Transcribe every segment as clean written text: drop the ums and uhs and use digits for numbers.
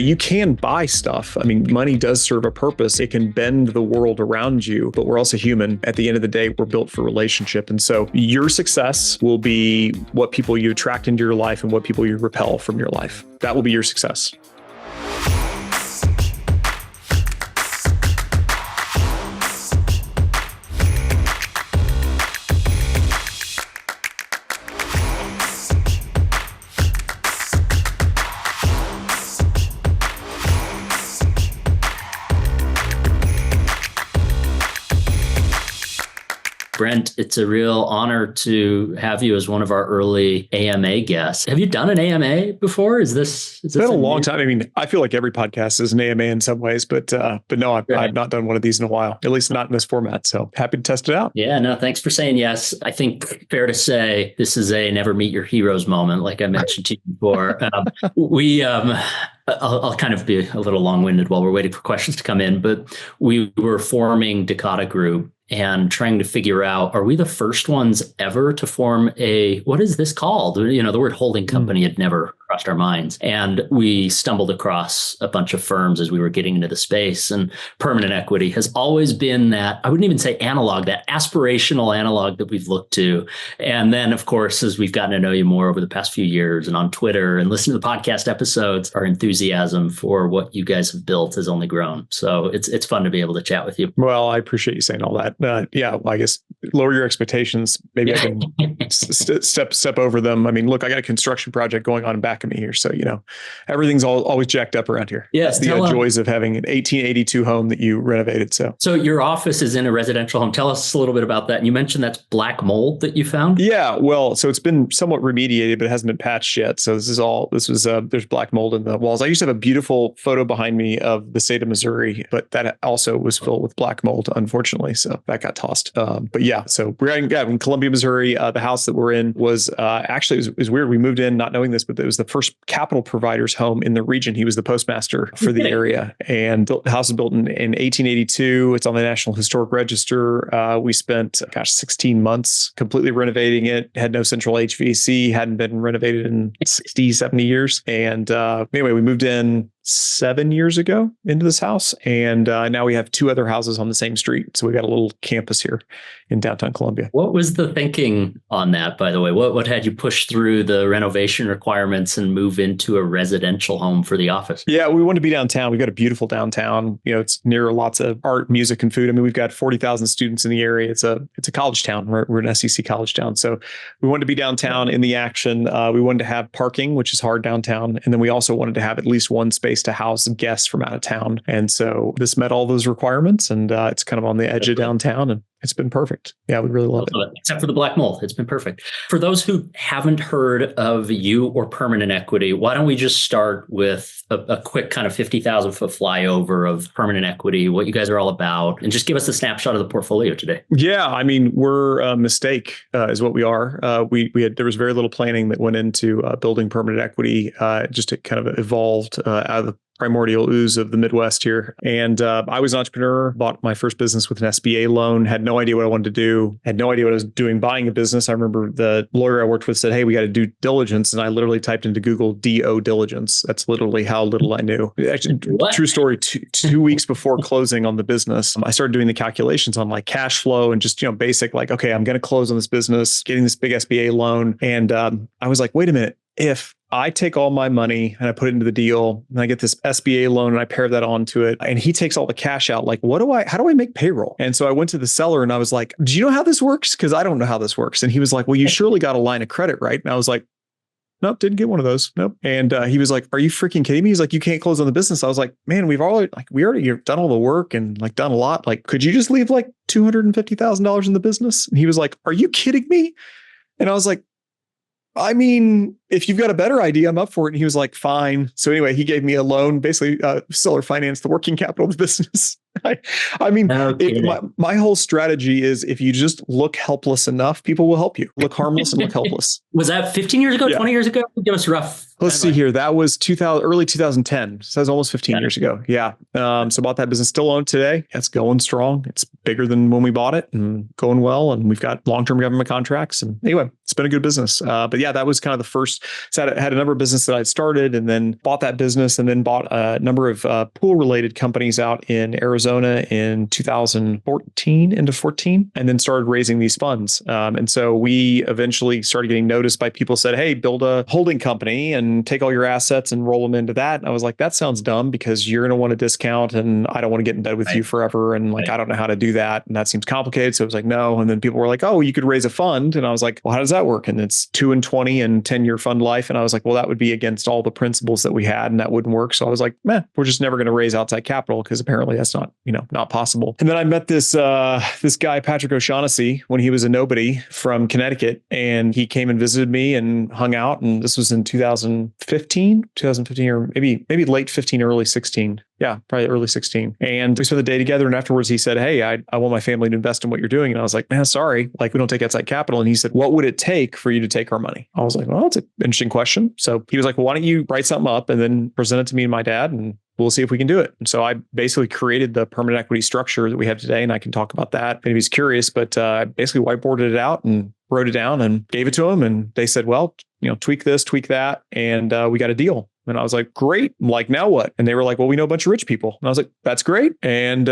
You can buy stuff. I mean, money does serve a purpose. It can bend the world around you, but we're also human. At the end of the day, we're built for relationship. And so your success will be what people you attract into your life and what people you repel from your life. That will be your success. Brent, it's a real honor to have you as one of our early AMA guests. Have you done an AMA before? Is this it's been a long time? I mean, I feel like every podcast is an AMA in some ways, but no, I've not done one of these in a while, at least not in this format. So happy to test it out. Yeah, no, thanks for saying yes. I think fair to say this is a never meet your heroes moment, like I mentioned to you before. I'll kind of be a little long-winded while we're waiting for questions to come in, but we were forming Dakota Group and trying to figure out, are we the first ones ever to form what is this called? You know, the word holding company had never crossed our minds. And we stumbled across a bunch of firms as we were getting into the space. And permanent equity has always been that, I wouldn't even say analog, that aspirational analog that we've looked to. And then, of course, as we've gotten to know you more over the past few years and on Twitter and listening to the podcast episodes, our enthusiasm for what you guys have built has only grown. So it's fun to be able to chat with you. Well, I appreciate you saying all that. Yeah, I guess lower your expectations. Maybe I can step over them. I mean, look, I got a construction project going on in back of me here. So, you know, everything's always jacked up around here. Yeah, that's the joys of having an 1882 home that you renovated. So your office is in a residential home. Tell us a little bit about that. And you mentioned that's black mold that you found? Yeah, well, so it's been somewhat remediated, but it hasn't been patched yet. So there's black mold in the walls. I used to have a beautiful photo behind me of the state of Missouri, but that also was filled with black mold, unfortunately. So that got tossed. But yeah, so we're in Columbia, Missouri. The house that we're in was actually, it was weird. We moved in not knowing this, but it was the first capital provider's home in the region. He was the postmaster for the area. And the house was built in 1882. It's on the National Historic Register. We spent, 16 months completely renovating it. Had no central HVAC, hadn't been renovated in 60, 70 years. And anyway, we moved in 7 years ago into this house. And now we have two other houses on the same street. So we got a little campus here in downtown Columbia. What was the thinking on that, by the way? What had you push through the renovation requirements and move into a residential home for the office? Yeah, we wanted to be downtown. We've got a beautiful downtown. You know, it's near lots of art, music, and food. I mean, we've got 40,000 students in the area. It's a college town. We're an SEC college town. So we wanted to be downtown in the action. We wanted to have parking, which is hard downtown. And then we also wanted to have at least one space to house guests from out of town. And so this met all those requirements, and it's kind of on the edge of downtown, and it's been perfect. Yeah, we really love it. Except for the black mold. It's been perfect. For those who haven't heard of you or permanent equity, why don't we just start with a quick kind of 50,000 foot flyover of permanent equity, what you guys are all about, and just give us a snapshot of the portfolio today. Yeah, I mean, we're a mistake is what we are. There was very little planning that went into building permanent equity. Just it kind of evolved out of the primordial ooze of the Midwest here. And I was an entrepreneur, bought my first business with an SBA loan, had no idea what I wanted to do, had no idea what I was doing buying a business. I remember the lawyer I worked with said, "Hey, we got to do diligence." And I literally typed into Google DO diligence. That's literally how little I knew. Actually, true story, two weeks before closing on the business, I started doing the calculations on like cash flow and just, basic, like, okay, I'm going to close on this business, getting this big SBA loan. And I was like, wait a minute, if I take all my money and I put it into the deal and I get this SBA loan and I pair that onto it and he takes all the cash out, like, how do I make payroll? And so I went to the seller and I was like, do you know how this works? Because I don't know how this works. And he was like, well, you surely got a line of credit, right? And I was like, nope, didn't get one of those. Nope. And he was like, are you freaking kidding me? He's like, you can't close on the business. I was like, man, we already done all the work and like done a lot. Like, could you just leave like $250,000 in the business? And he was like, are you kidding me? And I was like, I mean, if you've got a better idea, I'm up for it. And he was like, fine. So anyway, he gave me a loan, basically seller financed the working capital of the business. I mean, my whole strategy is if you just look helpless enough, people will help you. Look harmless and look helpless. Was that 15 years ago, 20 years ago? Give us a rough Let's see here. That was 2000, early 2010. So that's almost 15 Got it. years ago. Yeah. So bought that business, still own it today. It's going strong. It's bigger than when we bought it and going well. And we've got long-term government contracts. And anyway, it's been a good business. But yeah, that was kind of the first. So I had a number of businesses that I'd started and then bought that business and then bought a number of pool-related companies out in Arizona in 2014 into 14, and then started raising these funds. And so we eventually started getting noticed by people said, hey, build a holding company and take all your assets and roll them into that. And I was like, that sounds dumb because you're going to want a discount and I don't want to get in bed with you forever. And like, I don't know how to do that. And that seems complicated. So I was like, no. And then people were like, oh, you could raise a fund. And I was like, well, how does that work? And it's 2 and 20 and 10-year fund life. And I was like, well, that would be against all the principles that we had and that wouldn't work. So I was like, we're just never going to raise outside capital because apparently that's not, not possible. And then I met this guy, Patrick O'Shaughnessy, when he was a nobody from Connecticut, and he came and visited me and hung out. And this was in 2015 or maybe late 15, early 16. Yeah, probably early 16. And we spent the day together. And afterwards he said, hey, I want my family to invest in what you're doing. And I was like, man, sorry, like we don't take outside capital. And he said, what would it take for you to take our money? I was like, well, that's an interesting question. So he was like, well, why don't you write something up and then present it to me and my dad and we'll see if we can do it. And so I basically created the permanent equity structure that we have today. And I can talk about that if anybody's curious, but I basically whiteboarded it out and wrote it down and gave it to them. And they said, well, tweak this, tweak that. And we got a deal. And I was like, great. I'm like, now what? And they were like, well, we know a bunch of rich people. And I was like, that's great. And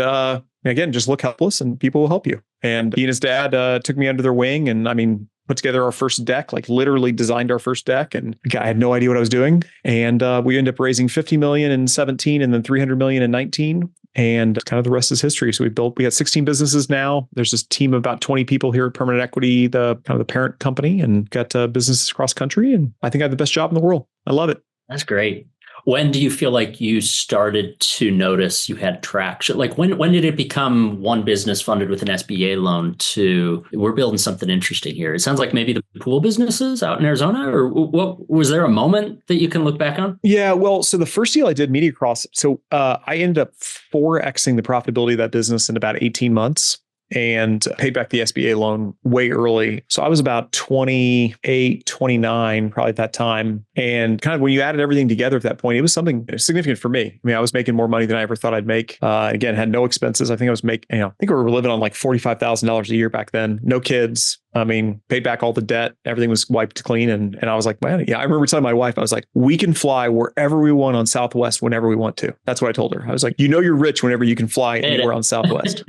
again, just look helpless and people will help you. And he and his dad took me under their wing and put together our first deck, like literally designed our first deck. And I had no idea what I was doing. And we ended up raising 50 million in 17 and then 300 million in 19. And kind of the rest is history. So we got 16 businesses now. There's this team of about 20 people here at Permanent Equity, the parent company, and got businesses across country. And I think I have the best job in the world. I love it. That's great. When do you feel like you started to notice you had traction? Like when did it become one business funded with an SBA loan to we're building something interesting here? It sounds like maybe the pool businesses out in Arizona, or what was there a moment that you can look back on? Yeah, well, so the first deal I did, Media Cross. So I ended up 4xing the profitability of that business in about 18 months. And paid back the SBA loan way early. So I was about 28, 29, probably at that time. And kind of when you added everything together at that point, it was something significant for me. I mean, I was making more money than I ever thought I'd make. Again, had no expenses. I think I was making, I think we were living on like $45,000 a year back then. No kids. I mean, paid back all the debt. Everything was wiped clean. And I was like, man, yeah, I remember telling my wife, I was like, we can fly wherever we want on Southwest whenever we want to. That's what I told her. I was like, you're rich whenever you can fly anywhere on Southwest.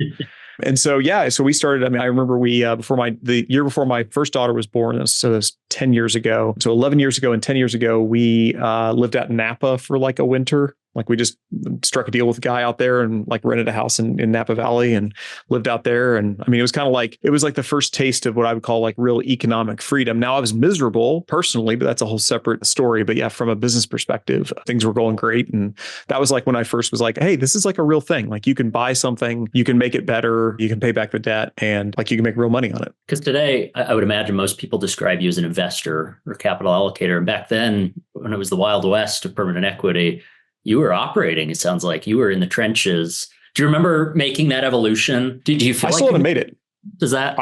And so, so we started, I remember the year before my first daughter was born, so it was 10 years ago. So 11 years ago and 10 years ago, we lived out in Napa for like a winter. Like we just struck a deal with a guy out there and like rented a house in Napa Valley and lived out there. And I mean, it was like the first taste of what I would call like real economic freedom. Now I was miserable personally, but that's a whole separate story. But yeah, from a business perspective, things were going great. And that was like when I first was like, hey, this is like a real thing. Like you can buy something, you can make it better, you can pay back the debt, and like you can make real money on it. Because today, I would imagine most people describe you as an investor or capital allocator. And back then, when it was the Wild West of permanent equity, you were operating. It sounds like you were in the trenches. Do you remember making that evolution? Do you feel I still haven't made it? Does that?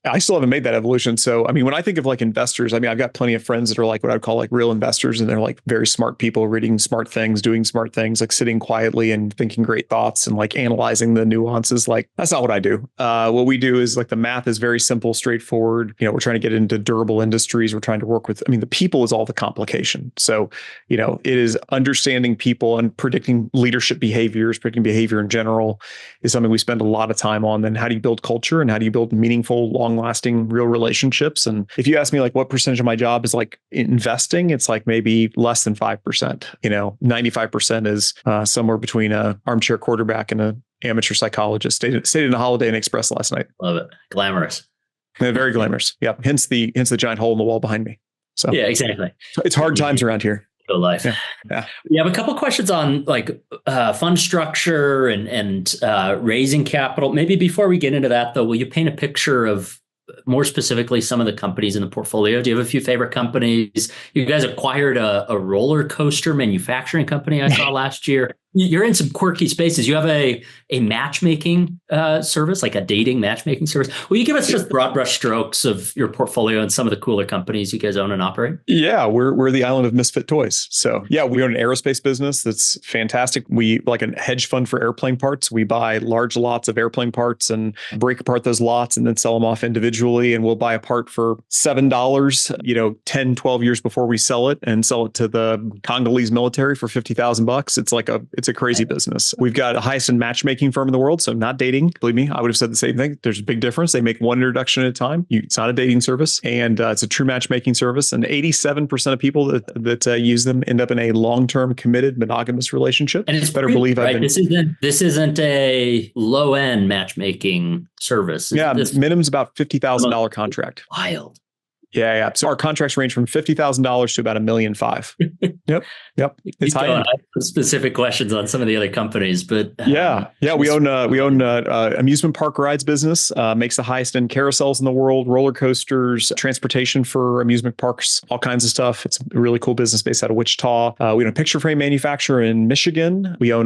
I still haven't made that evolution. So, I mean, when I think of like investors, I mean, I've got plenty of friends that are like what I would call like real investors. And they're like very smart people reading smart things, doing smart things, like sitting quietly and thinking great thoughts and like analyzing the nuances. Like that's not what I do. What we do is like the math is very simple, straightforward. We're trying to get into durable industries. We're trying to work with, the people is all the complication. So, it is understanding people and predicting leadership behaviors, predicting behavior in general is something we spend a lot of time on. Then how do you build culture and how do you build meaningful, long-lasting, real relationships? And if you ask me like what percentage of my job is like investing, it's like maybe less than 5%. 95% is somewhere between a armchair quarterback and an amateur psychologist. Stayed in a Holiday Inn Express last night. Love it. Glamorous. Yeah, very glamorous. Yeah. Hence the giant hole in the wall behind me. So yeah, exactly. It's hard times around here. Life. Yeah. We have a couple of questions on like fund structure and raising capital. Maybe before we get into that, though, will you paint a picture of more specifically some of the companies in the portfolio? Do you have a few favorite companies? You guys acquired a roller coaster manufacturing company I saw last year. You're in some quirky spaces. You have a matchmaking service, like a dating matchmaking service. Will you give us just broad brush strokes of your portfolio and some of the cooler companies you guys own and operate? Yeah, we're the island of misfit toys. So yeah, we own an aerospace business that's fantastic. We like a hedge fund for airplane parts. We buy large lots of airplane parts and break apart those lots and then sell them off individually. And we'll buy a part for $7, 10, 12 years before we sell it and sell it to the Congolese military for $50,000. It's a crazy business. We've got the highest in matchmaking firm in the world. So not dating. Believe me, I would have said the same thing. There's a big difference. They make one introduction at a time. It's not a dating service, and it's a true matchmaking service. And 87% of people that use them end up in a long-term, committed, monogamous relationship. And it's better believe right? This isn't a low-end matchmaking service. Minimum's about $50,000 contract. Wild. Yeah. So our contracts range from $50,000 to about $1.5 million. Yep. It's high. I have specific questions on some of the other companies, but we own amusement park rides business. Makes the highest end carousels in the world, roller coasters, transportation for amusement parks, all kinds of stuff. It's a really cool business based out of Wichita. We own a picture frame manufacturer in Michigan. We own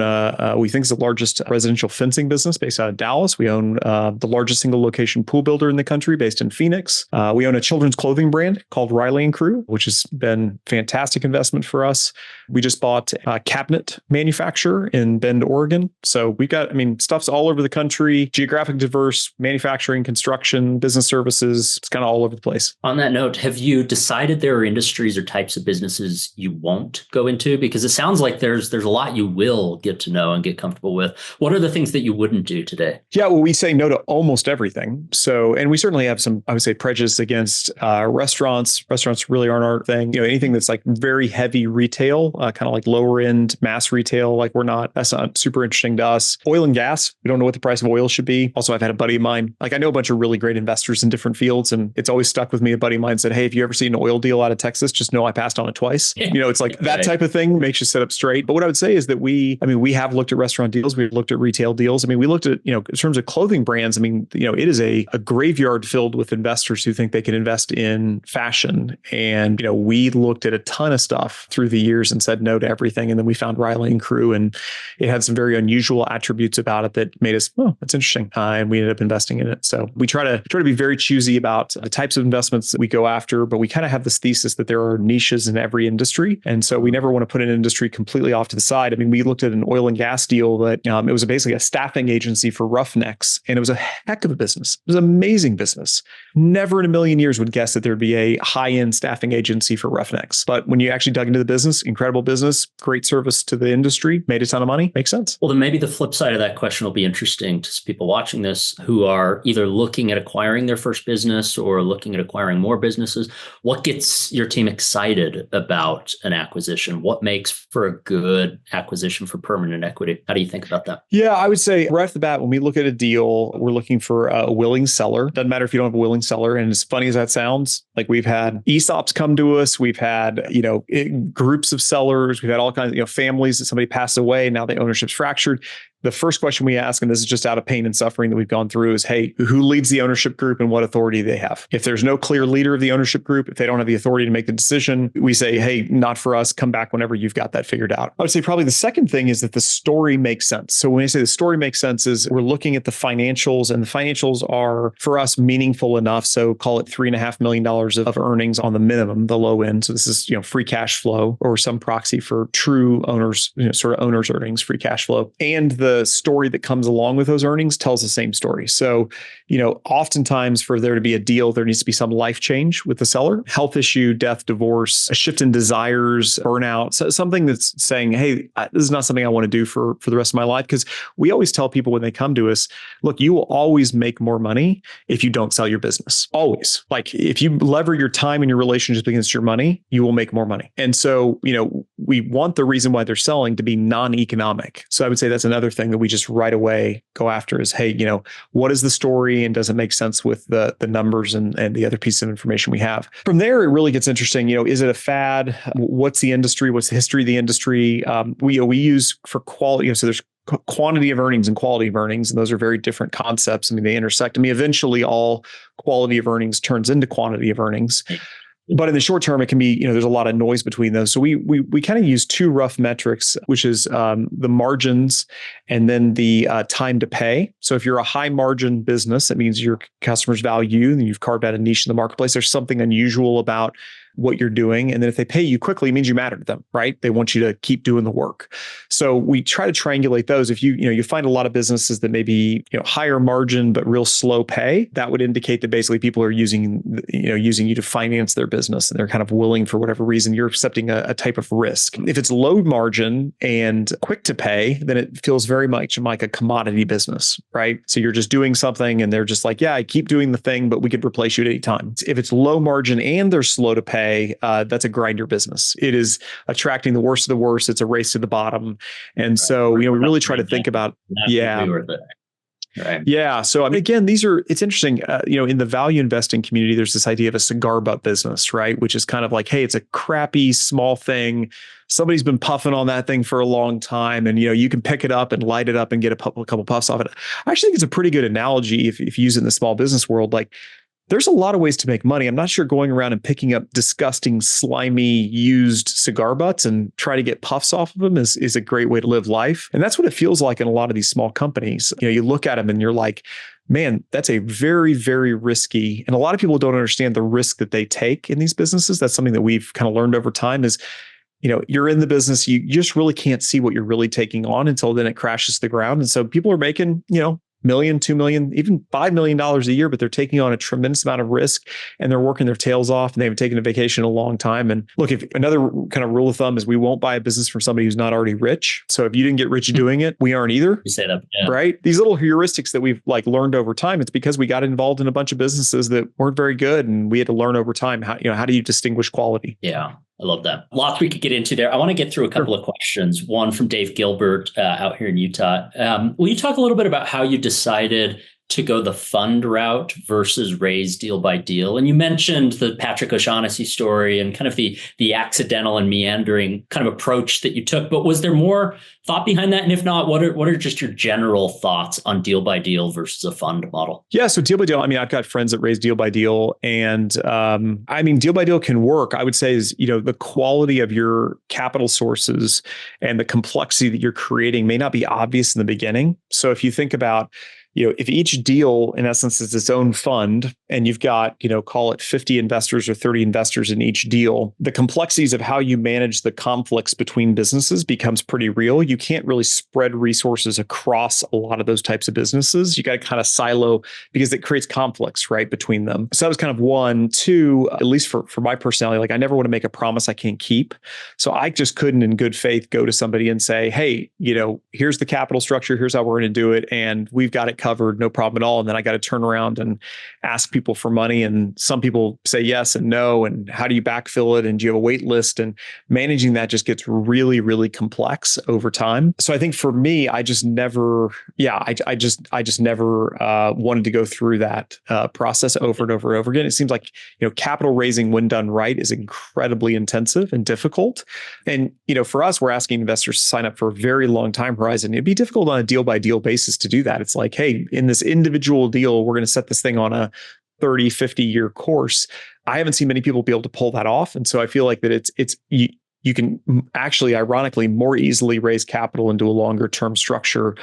we think it's the largest residential fencing business based out of Dallas. We own the largest single location pool builder in the country based in Phoenix. We own a children's clothing brand called Riley and Crew, which has been fantastic investment for us. We just bought a cabinet manufacturer in Bend, Oregon. So we've got, stuff's all over the country, geographic diverse, manufacturing, construction, business services. It's kind of all over the place. On that note, have you decided there are industries or types of businesses you won't go into? Because it sounds like there's a lot you will get to know and get comfortable with. What are the things that you wouldn't do today? Yeah, well, we say no to almost everything. So, and we certainly have some, I would say, prejudice against restaurants. Restaurants really aren't our thing. Anything that's like very heavy retail, kind of like lower end mass retail, that's not super interesting to us. Oil and gas, we don't know what the price of oil should be. Also, I've had a buddy of mine, I know a bunch of really great investors in different fields, and it's always stuck with me. A buddy of mine said, hey, if you ever see an oil deal out of Texas, just know I passed on it twice. It's like that type of thing makes you sit up straight. But what I would say is that we have looked at restaurant deals. We've looked at retail deals. We looked at, in terms of clothing brands, it is a graveyard filled with investors who think they can invest in fashion. And, we looked at a ton of stuff through the years and said no to everything. And then we found Riley and Crew, and it had some very unusual attributes about it that made us, that's interesting. And we ended up investing in it. So we try to be very choosy about the types of investments that we go after, but we kind of have this thesis that there are niches in every industry. And so we never want to put an industry completely off to the side. We looked at an oil and gas deal that it was basically a staffing agency for roughnecks. And it was a heck of a business. It was an amazing business. Never in a million years would guess that there'd be a high-end staffing agency for roughnecks. But when you actually dug into the business, incredible business, great service to the industry, made a ton of money, makes sense. Well, then maybe the flip side of that question will be interesting to people watching this who are either looking at acquiring their first business or looking at acquiring more businesses. What gets your team excited about an acquisition? What makes for a good acquisition for permanent equity? How do you think about that? Yeah, I would say right off the bat, when we look at a deal, we're looking for a willing seller. Doesn't matter if you don't have a willing seller. And as funny as that sounds, we've had ESOPs come to us. We've had, groups of sellers. We've had all kinds of, families that somebody passed away. Now the ownership's fractured. The first question we ask, and this is just out of pain and suffering that we've gone through, is, hey, who leads the ownership group and what authority they have? If there's no clear leader of the ownership group, if they don't have the authority to make the decision, we say, hey, not for us. Come back whenever you've got that figured out. I would say probably the second thing is that the story makes sense. So when I say the story makes sense is we're looking at the financials, and the financials are, for us, meaningful enough. So call it $3.5 million of earnings on the minimum, the low end. So this is, free cash flow or some proxy for true owners, sort of owners earnings, free cash flow. And the story that comes along with those earnings tells the same story. So, oftentimes for there to be a deal, there needs to be some life change with the seller, health issue, death, divorce, a shift in desires, burnout, so something that's saying, hey, this is not something I want to do for the rest of my life. Because we always tell people when they come to us, look, you will always make more money if you don't sell your business. Always. If you lever your time and your relationship against your money, you will make more money. And so, we want the reason why they're selling to be non-economic. So I would say that's another thing that we just right away go after is, hey, what is the story and does it make sense with the numbers and the other piece of information we have? From there, it really gets interesting. Is it a fad? What's the industry? What's the history of the industry? We use for quality. So there's quantity of earnings and quality of earnings, and those are very different concepts. I mean, they intersect. I mean, eventually all quality of earnings turns into quantity of earnings. But in the short term, it can be, there's a lot of noise between those. So we kind of use two rough metrics, which is the margins and then the time to pay. So if you're a high margin business, that means your customers value you and you've carved out a niche in the marketplace. There's something unusual about what you're doing. And then if they pay you quickly, it means you matter to them, right? They want you to keep doing the work. So we try to triangulate those. If you find a lot of businesses that maybe, higher margin, but real slow pay, that would indicate that basically people are using you to finance their business and they're kind of willing for whatever reason, you're accepting a type of risk. If it's low margin and quick to pay, then it feels very much like a commodity business, right? So you're just doing something and they're just like, yeah, I keep doing the thing, but we could replace you at any time. If it's low margin and they're slow to pay, that's a grinder business. It is attracting the worst of the worst. It's a race to the bottom. And so, we really try to think about, Right. Yeah. So again, it's interesting, in the value investing community, there's this idea of a cigar butt business, right? Which is kind of like, hey, it's a crappy small thing. Somebody's been puffing on that thing for a long time and, you can pick it up and light it up and get a couple puffs off it. I actually think it's a pretty good analogy if you use it in the small business world. Like, there's a lot of ways to make money. I'm not sure going around and picking up disgusting, slimy, used cigar butts and try to get puffs off of them is a great way to live life. And that's what it feels like in a lot of these small companies. You look at them and you're like, man, that's a very, very risky. And a lot of people don't understand the risk that they take in these businesses. That's something that we've kind of learned over time is, you're in the business, you just really can't see what you're really taking on until then it crashes to the ground. And so people are making, million, 2 million, even $5 million a year, but they're taking on a tremendous amount of risk and they're working their tails off and they've taken a vacation a long time. And look, if another kind of rule of thumb is we won't buy a business from somebody who's not already rich. So if you didn't get rich doing it, we aren't either. You say that, right? These little heuristics that we've learned over time, it's because we got involved in a bunch of businesses that weren't very good. And we had to learn over time, how do you distinguish quality? Yeah. I love that. Lots we could get into there. I want to get through a couple of questions. One from Dave Gilbert out here in Utah. Will you talk a little bit about how you decided to go the fund route versus raise deal by deal? And you mentioned the Patrick O'Shaughnessy story and kind of the accidental and meandering kind of approach that you took. But was there more thought behind that? And if not, what are just your general thoughts on deal by deal versus a fund model? Yeah, so deal by deal, I've got friends that raise deal by deal. And deal by deal can work. I would say is, the quality of your capital sources and the complexity that you're creating may not be obvious in the beginning. So if you think about, if each deal in essence is its own fund and you've got, call it 50 investors or 30 investors in each deal, the complexities of how you manage the conflicts between businesses becomes pretty real. You can't really spread resources across a lot of those types of businesses. You got to kind of silo because it creates conflicts, right, between them. So that was kind of one. Two, at least for my personality, I never want to make a promise I can't keep. So I just couldn't in good faith go to somebody and say, hey, here's the capital structure, here's how we're going to do it. And we've got it covered, no problem at all. And then I got to turn around and ask people for money. And some people say yes and no. And how do you backfill it? And do you have a wait list? And managing that just gets really, really complex over time. So I think for me, I just never wanted to go through that process over and over and over again. It seems like, capital raising when done right is incredibly intensive and difficult. And, for us, we're asking investors to sign up for a very long time horizon. It'd be difficult on a deal by deal basis to do that. It's like, hey, in this individual deal, we're going to set this thing on a 30, 50-year course. I haven't seen many people be able to pull that off. And so I feel like that you can actually, ironically, more easily raise capital into a longer term structure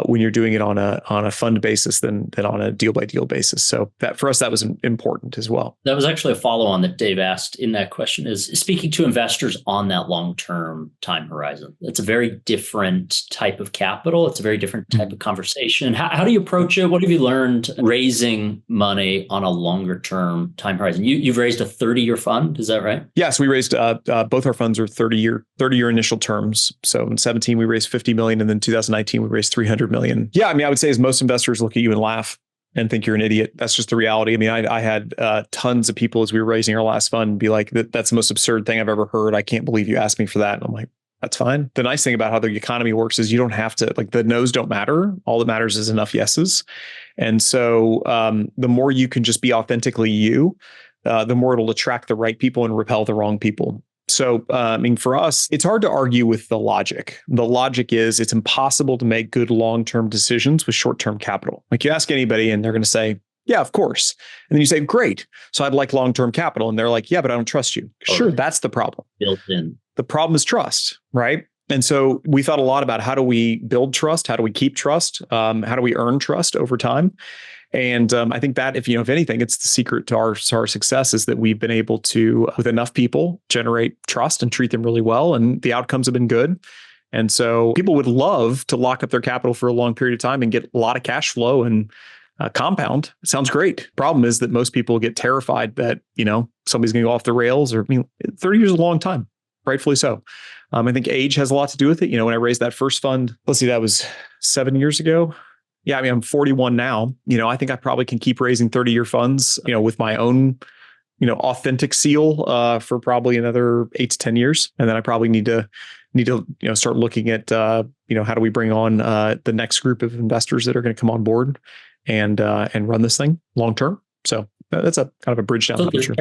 when you're doing it on a fund basis than on a deal by deal basis. So that for us, that was important as well. That was actually a follow on that Dave asked in that question is speaking to investors on that long term time horizon. It's a very different type of capital. It's a very different type of conversation. How do you approach it? What have you learned raising money on a longer term time horizon? You've raised a 30-year fund, is that right? Yes, we raised both our funds are 30-year initial terms. So in 17, we raised 50 million. And then 2019, we raised 300 million. Yeah, I would say is most investors look at you and laugh and think you're an idiot. That's just the reality. I had tons of people as we were raising our last fund be like, that's the most absurd thing I've ever heard. I can't believe you asked me for that. And I'm like, that's fine. The nice thing about how the economy works is you don't have to, the no's don't matter. All that matters is enough yeses. And so the more you can just be authentically you, the more it'll attract the right people and repel the wrong people. So, I mean, for us, it's hard to argue with the logic. The logic is it's impossible to make good long-term decisions with short-term capital. Like you ask anybody and they're going to say, yeah, of course. And then you say, great. So I'd like long-term capital. And they're like, yeah, but I don't trust you. Sure, that's the problem. Built in. The problem is trust, right? And so we thought a lot about how do we build trust? How do we keep trust? How do we earn trust over time? And I think that if anything, it's the secret to our success is that we've been able to, with enough people, generate trust and treat them really well. And the outcomes have been good. And so people would love to lock up their capital for a long period of time and get a lot of cash flow and compound. It sounds great. Problem is that most people get terrified that, somebody's going to go off the rails, or 30 years is a long time, rightfully so. I think age has a lot to do with it. When I raised that first fund, let's see, that was 7 years ago. Yeah, I mean, I'm 41 now. I think I probably can keep raising 30-year funds, with my own, authentic seal for probably another 8 to 10 years. And then I probably need to start looking at, how do we bring on the next group of investors that are going to come on board and run this thing long term. So that's a kind of a bridge down the future.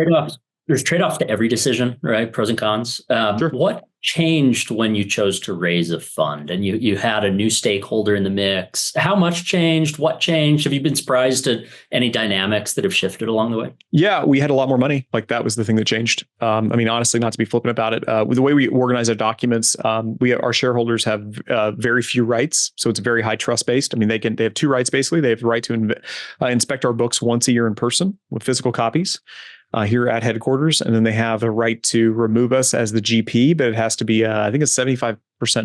There's trade-offs to every decision, right? Pros and cons. Sure. What changed when you chose to raise a fund and you had a new stakeholder in the mix? How much changed? What changed? Have you been surprised at any dynamics that have shifted along the way? Yeah, we had a lot more money. Like that was the thing that changed. Honestly, not to be flippant about it, with the way we organize our documents, our shareholders have very few rights. So it's very high trust based. They have 2 rights basically. They have the right to inspect our books once a year in person with physical copies. Here at headquarters. And then they have a right to remove us as the GP, but it has to be, I think it's 75%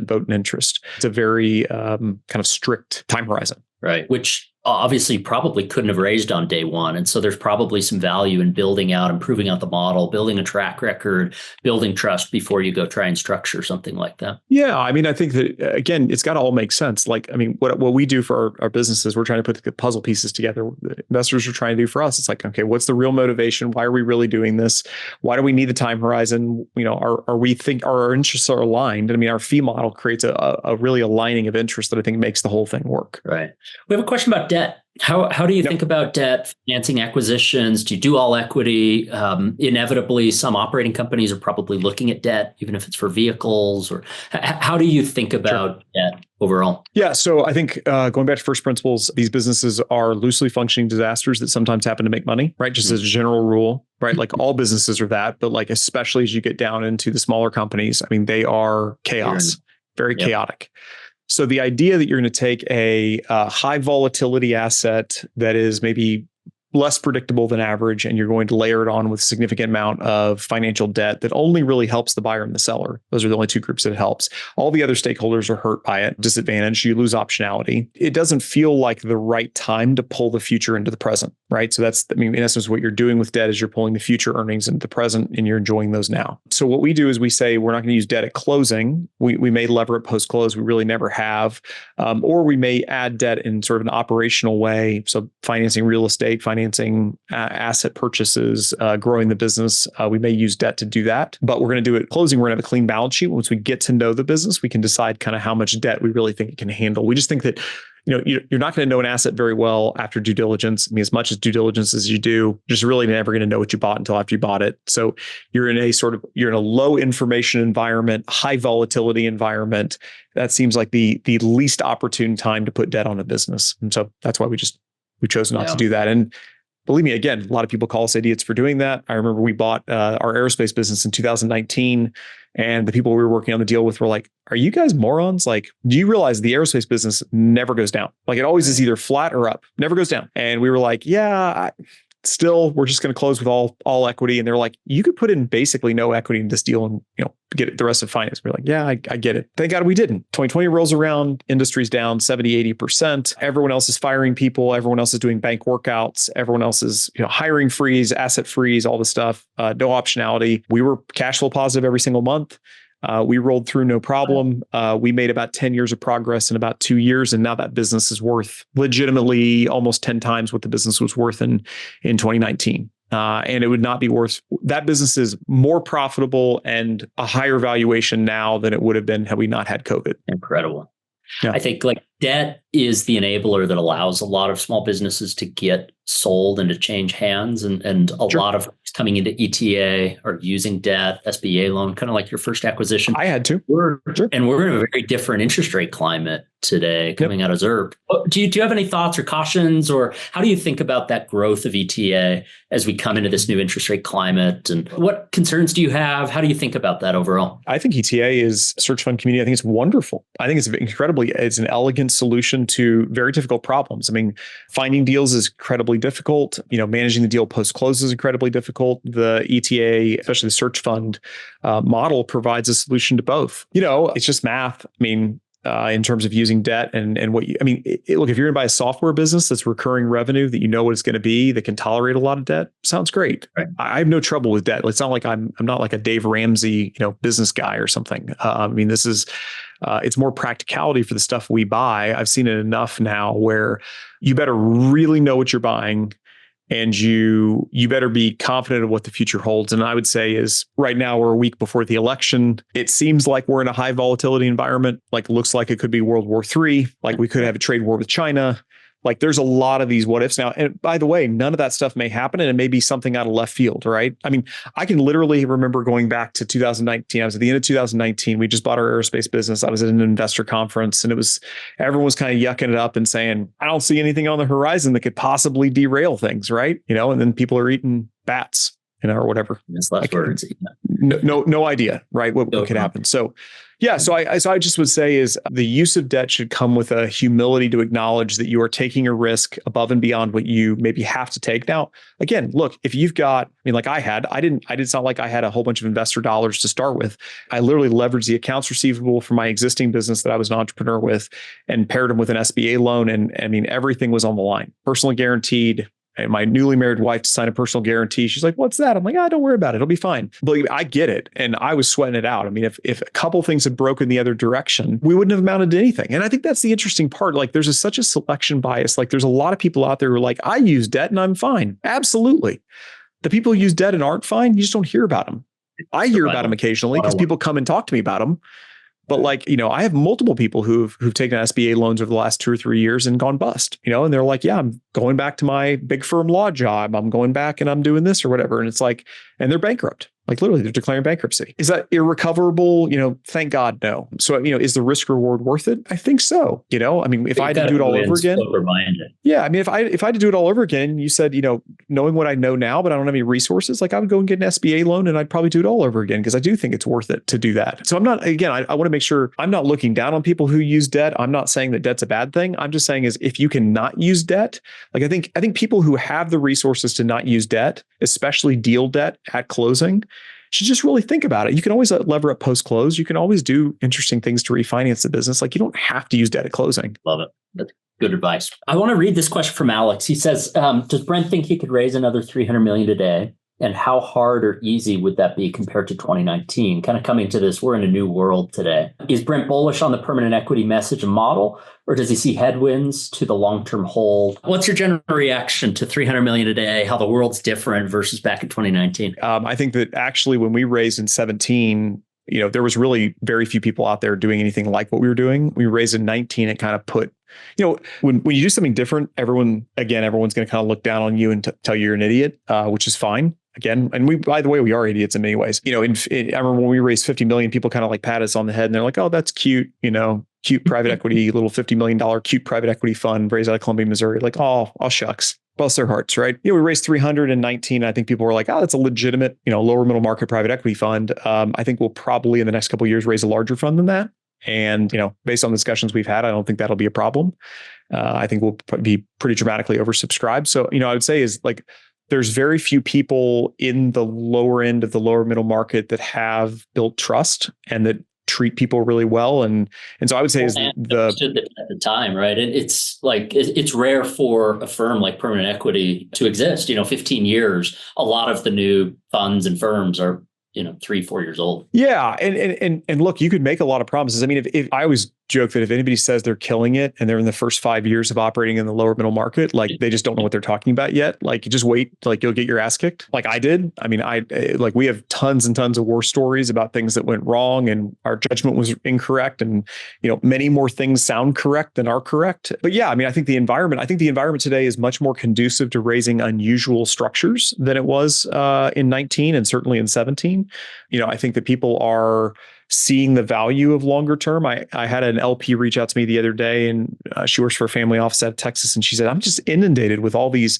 vote and interest. It's a very kind of strict time horizon. Right. Which obviously probably couldn't have raised on day one. And so there's probably some value in building out, improving out the model, building a track record, building trust before you go try and structure something like that. Yeah. I think that, again, it's got to all make sense. What we do for our businesses, we're trying to put the puzzle pieces together. The investors are trying to do for us. It's like, okay, what's the real motivation? Why are we really doing this? Why do we need the time horizon? Are our interests are aligned? Our fee model creates a really aligning of interest that I think makes the whole thing work. Right. We have a question about debt. How do you think about debt, financing acquisitions? Do you do all equity? Inevitably, some operating companies are probably looking at debt, even if it's for vehicles. Or how do you think about debt overall? Yeah, so I think going back to first principles, these businesses are loosely functioning disasters that sometimes happen to make money, right? Just as a general rule, right? Like all businesses are that, but like especially as you get down into the smaller companies, they are chaos, very chaotic. So the idea that you're going to take a high volatility asset that is maybe less predictable than average, and you're going to layer it on with a significant amount of financial debt that only really helps the buyer and the seller. Those are the only 2 groups that it helps. All the other stakeholders are hurt by it, disadvantaged. You lose optionality. It doesn't feel like the right time to pull the future into the present, right? So that's, in essence, what you're doing with debt is you're pulling the future earnings into the present and you're enjoying those now. So what we do is we say, we're not going to use debt at closing. We may lever it post-close. We really never have. Or we may add debt in sort of an operational way. So financing real estate, financing asset purchases, growing the business. We may use debt to do that, but we're going to do it at closing. We're going to have a clean balance sheet. Once we get to know the business, we can decide kind of how much debt we really think it can handle. We just think that you're not going to know an asset very well after due diligence. As much as due diligence as you do, you're just really never going to know what you bought until after you bought it. So you're in a low information environment, high volatility environment. That seems like the least opportune time to put debt on a business. And so that's why we chose not to do that. And believe me, again, a lot of people call us idiots for doing that. I remember we bought our aerospace business in 2019, and the people we were working on the deal with were like, "Are you guys morons? Like, do you realize the aerospace business never goes down? Like, it always is either flat or up, never goes down." And we were like, "Yeah, still, we're just going to close with all equity." And they're like, "You could put in basically no equity in this deal and get the rest of finance." We're like, "Yeah, I get it." Thank God we didn't. 2020 rolls around, industry's down 70-80%. Everyone else is firing people. Everyone else is doing bank workouts. Everyone else is hiring freeze, asset freeze, all this stuff. No optionality. We were cash flow positive every single month. We rolled through no problem. We made about 10 years of progress in about 2 years. And now that business is worth legitimately almost 10 times what the business was worth in 2019. And it would not be worth, that business is more profitable and a higher valuation now than it would have been had we not had COVID. Incredible. Yeah. I think debt is the enabler that allows a lot of small businesses to get sold and to change hands. And a lot of coming into ETA or using debt, SBA loan, kind of like your first acquisition. I had to. Sure. And we're in a very different interest rate climate today coming out of ZIRP. Do you have any thoughts or cautions, or how do you think about that growth of ETA as we come into this new interest rate climate? And what concerns do you have? How do you think about that overall? I think ETA is search fund community. I think it's wonderful. I think it's an elegant solution to very difficult problems. I mean, finding deals is incredibly difficult. Managing the deal post-close is incredibly difficult. The ETA, especially the search fund model, provides a solution to both. It's just math. I mean, in terms of using debt and what look, if you're going to buy a software business that's recurring revenue, that you know what it's going to be, that can tolerate a lot of debt, sounds great. Right. I have no trouble with debt. It's not like I'm not like a Dave Ramsey, business guy or something. This is, it's more practicality for the stuff we buy. I've seen it enough now where you better really know what you're buying. And you better be confident of what the future holds. And I would say is right now we're a week before the election. It seems like we're in a high volatility environment. Like looks like it could be World War III. Like we could have a trade war with China. Like there's a lot of these what ifs now. And by the way, none of that stuff may happen and it may be something out of left field, right? I can literally remember going back to 2019. I was at the end of 2019. We just bought our aerospace business. I was at an investor conference and everyone was kind of yucking it up and saying, I don't see anything on the horizon that could possibly derail things, right? And then people are eating bats, or whatever. That's last words. No idea, right? What could happen. So yeah, so I just would say is the use of debt should come with a humility to acknowledge that you are taking a risk above and beyond what you maybe have to take. Now, again, look, if you've got, like it's not like I had a whole bunch of investor dollars to start with. I literally leveraged the accounts receivable from my existing business that I was an entrepreneur with and paired them with an SBA loan. And everything was on the line, personally guaranteed. And my newly married wife to sign a personal guarantee. She's like, what's that? I'm like, don't worry about it. It'll be fine. Believe me, I get it. And I was sweating it out. If a couple things had broken the other direction, we wouldn't have amounted to anything. And I think that's the interesting part. Like there's such a selection bias. Like there's a lot of people out there who are like, I use debt and I'm fine. Absolutely. The people who use debt and aren't fine, you just don't hear about them. I hear about them occasionally because people come and talk to me about them. But I have multiple people who've taken SBA loans over the last 2 or 3 years and gone bust, and they're like, yeah, I'm going back to my big firm law job. I'm going back and I'm doing this or whatever. And it's like, and they're bankrupt. Like literally they're declaring bankruptcy. Is that irrecoverable? Thank God, no. So, is the risk reward worth it? I think so. If I had to do it all over again. Yeah. If I had to do it all over again, you said, knowing what I know now, but I don't have any resources, like I would go and get an SBA loan and I'd probably do it all over again because I do think it's worth it to do that. So I'm not, again, I want to make sure I'm not looking down on people who use debt. I'm not saying that debt's a bad thing. I'm just saying is if you cannot use debt, like I think people who have the resources to not use debt, especially deal debt at closing, should just really think about it. You can always lever up post-close. You can always do interesting things to refinance the business. Like you don't have to use debt at closing. Love it. That's good advice. I want to read this question from Alex. He says, does Brent think he could raise another $300 million today? And how hard or easy would that be compared to 2019? Kind of coming to this, we're in a new world today. Is Brent bullish on the permanent equity message and model, or does he see headwinds to the long-term hold? What's your general reaction to 300 million a day, how the world's different versus back in 2019? I think that actually when we raised in 17, there was really very few people out there doing anything like what we were doing. We raised in 19, it kind of put, when you do something different, everyone's going to kind of look down on you and tell you you're an idiot, which is fine. Again, and by the way, we are idiots in many ways. I remember when we raised 50 million, people kind of like pat us on the head and they're like, oh, that's cute. Cute private equity, little $50 million cute private equity fund raised out of Columbia, Missouri. Like, oh shucks. Bless their hearts, right? We raised 319. I think people were like, oh, that's a legitimate, lower middle market private equity fund. I think we'll probably in the next couple of years raise a larger fund than that. And, based on discussions we've had, I don't think that'll be a problem. I think we'll be pretty dramatically oversubscribed. So, I would say is like, there's very few people in the lower end of the lower middle market that have built trust and that treat people really well. And so I would say is at the time, right? It's like, it's rare for a firm like Permanent Equity to exist, 15 years. A lot of the new funds and firms are 3-4 years old. Yeah. And look, you could make a lot of promises. If I always joke that if anybody says they're killing it and they're in the first 5 years of operating in the lower middle market, like they just don't know what they're talking about yet. Like you just wait, like you'll get your ass kicked. Like I did. I mean, like we have tons and tons of war stories about things that went wrong and our judgment was incorrect. And, many more things sound correct than are correct. But yeah, I mean, I think the environment today is much more conducive to raising unusual structures than it was in 19 and certainly in 17. I think that people are seeing the value of longer term. I had an LP reach out to me the other day, and she works for a family office out of Texas, and she said, I'm just inundated with all these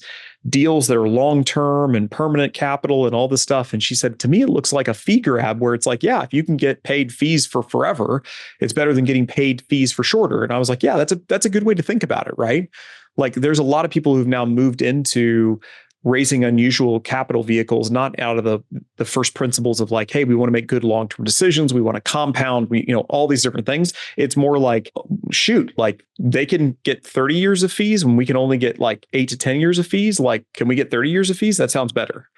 deals that are long term and permanent capital and all this stuff. And she said, to me, it looks like a fee grab where it's like, yeah, if you can get paid fees for forever, it's better than getting paid fees for shorter. And I was like, yeah, that's a good way to think about it, right? Like there's a lot of people who've now moved into raising unusual capital vehicles, not out of the first principles of like, hey, we want to make good long-term decisions. We want to compound, all these different things. It's more like, shoot, like they can get 30 years of fees when we can only get like 8 to 10 years of fees. Like, can we get 30 years of fees? That sounds better.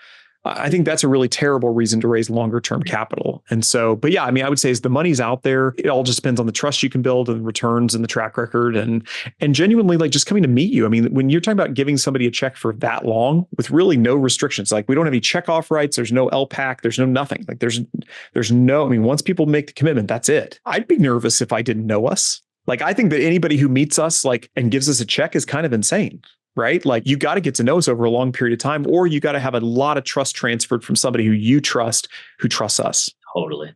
I think that's a really terrible reason to raise longer term capital. And so, but yeah, I mean, I would say as the money's out there, it all just depends on the trust you can build and returns and the track record and genuinely like just coming to meet you. I mean, when you're talking about giving somebody a check for that long with really no restrictions, like we don't have any check off rights, there's no LPAC, there's no nothing. Like there's no, I mean, once people make the commitment, that's it. I'd be nervous if I didn't know us. Like, I think that anybody who meets us like and gives us a check is kind of insane. Right? Like you got to get to know us over a long period of time, or you got to have a lot of trust transferred from somebody who you trust, who trusts us. Totally.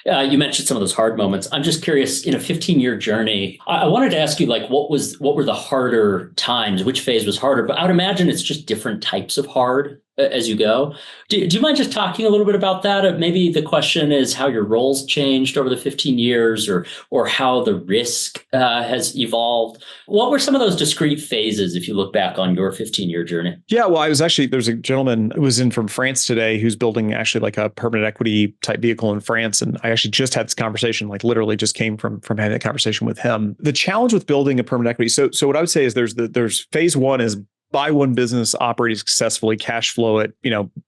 You mentioned some of those hard moments. I'm just curious, in a 15-year journey, I wanted to ask you, like, what were the harder times? Which phase was harder? But I would imagine it's just different types of hard as you go. Do you mind just talking a little bit about that? Or maybe the question is how your roles changed over the 15 years or how the risk has evolved. What were some of those discrete phases if you look back on your 15-year journey? Yeah, well, there's a gentleman who was in from France today who's building actually like a permanent equity type vehicle in France. And I actually just had this conversation, like literally just came from having that conversation with him. The challenge with building a permanent equity. So what I would say is there's phase one is buy one business, operate successfully, cash flow it.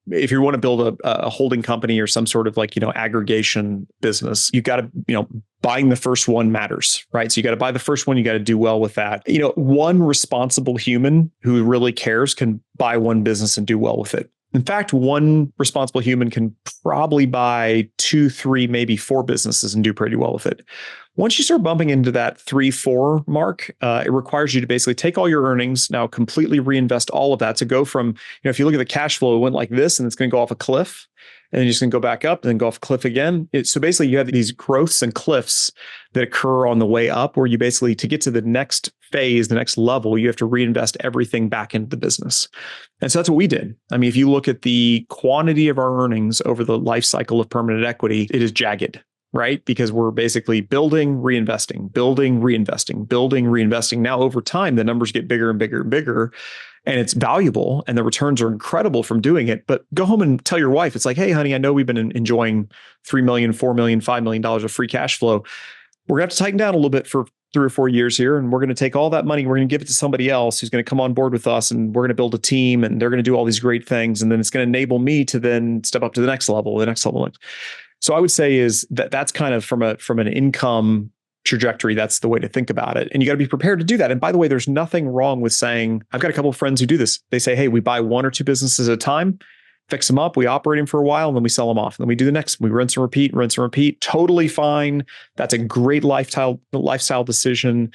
If you want to build a holding company or some sort of like, aggregation business, you got to, buying the first one matters, right? So you got to buy the first one. You got to do well with that. One responsible human who really cares can buy one business and do well with it. In fact, one responsible human can probably buy 2, 3, maybe 4 businesses and do pretty well with it. Once you start bumping into that 3, 4 mark, it requires you to basically take all your earnings, now completely reinvest all of that to go from, if you look at the cash flow, it went like this and it's going to go off a cliff. And then you're just going to go back up and then go off a cliff again. So basically you have these growths and cliffs that occur on the way up where you basically, to get to the next phase, the next level, you have to reinvest everything back into the business. And so that's what we did. I mean, if you look at the quantity of our earnings over the life cycle of permanent equity, it is jagged, right? Because we're basically building, reinvesting, building, reinvesting, building, reinvesting. Now over time, the numbers get bigger and bigger and bigger. And it's valuable and the returns are incredible from doing it. But go home and tell your wife, it's like, hey, honey, I know we've been enjoying $3 million, $4 million, $5 million of free cash flow. We're going to have to tighten down a little bit for 3 or 4 years here. And we're going to take all that money, we're going to give it to somebody else who's going to come on board with us. And we're going to build a team and they're going to do all these great things. And then it's going to enable me to then step up to the next level, the next level. So I would say is that's kind of from an income trajectory, that's the way to think about it. And you got to be prepared to do that. And by the way, there's nothing wrong with saying, I've got a couple of friends who do this. They say, hey, we buy 1 or 2 businesses at a time, fix them up, we operate them for a while, and then we sell them off. And then we do the next, we rinse and repeat. Totally fine. That's a great lifestyle decision.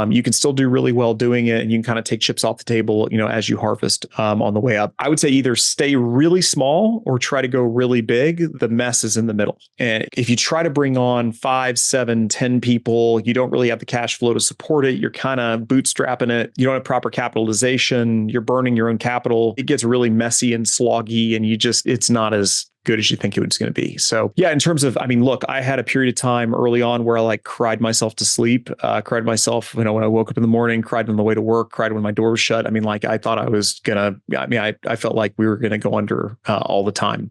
You can still do really well doing it, and you can kind of take chips off the table, as you harvest on the way up. I would say either stay really small or try to go really big. The mess is in the middle. And if you try to bring on 5, 7, 10 people, you don't really have the cash flow to support it. You're kind of bootstrapping it. You don't have proper capitalization. You're burning your own capital. It gets really messy and sloggy, and it's not as good as you think it was going to be. So yeah, in terms of, I mean, look, I had a period of time early on where I like cried myself to sleep, cried myself, when I woke up in the morning, cried on the way to work, cried when my door was shut. I mean, like I thought I felt like we were going to go under all the time.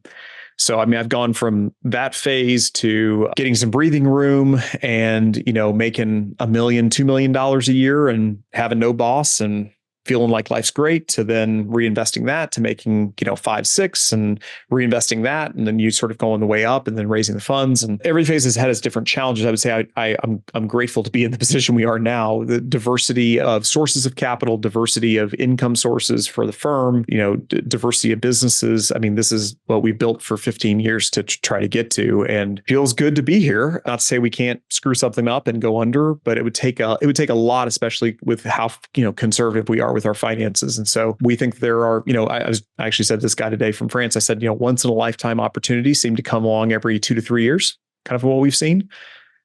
So, I mean, I've gone from that phase to getting some breathing room and, making $1 million, $2 million a year and having no boss and feeling like life's great to then reinvesting that to making, 5, 6 and reinvesting that. And then you sort of go on the way up and then raising the funds. And every phase has had its different challenges. I would say I'm grateful to be in the position we are now. The diversity of sources of capital, diversity of income sources for the firm, diversity of businesses. I mean, this is what we built for 15 years to try to get to, and feels good to be here. Not to say we can't screw something up and go under, but it would take a lot, especially with how, conservative we are with our finances. And so we think there are, I actually said to this guy today from France, I said, once in a lifetime opportunities seem to come along every 2 to 3 years, kind of what we've seen.